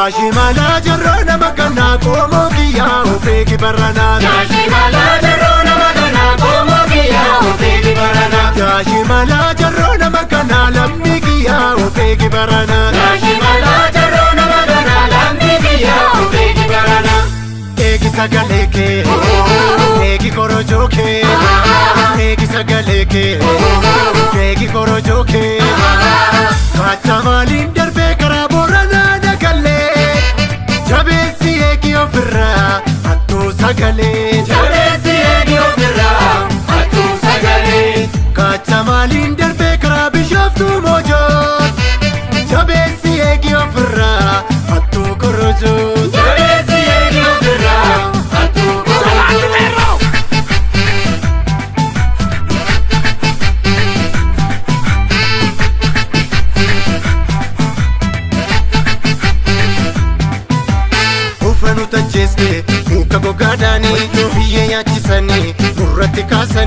Shimala jarrona magana como kiya ofeki barana. Shimala jarrona magana como kiya ofeki barana. Shimala jarrona magana lammi kiya ofeki barana. Shimala jarrona magana lammi kiya ofeki barana. Eki sagale ke, eki korojo ke, eki sagale ke, eki korojo ke. Kachamalin darbe kara borana nagalle, jabesi eki ofirra attu sagale. Jabesi eki ofirra attu sagale. Kachamalin darbe kara bishoftu mojo, jabesi eki ofirra attu korojo. Ufanu tajeste muka gogadani biyya nyaachisanii nurratti kaasanii.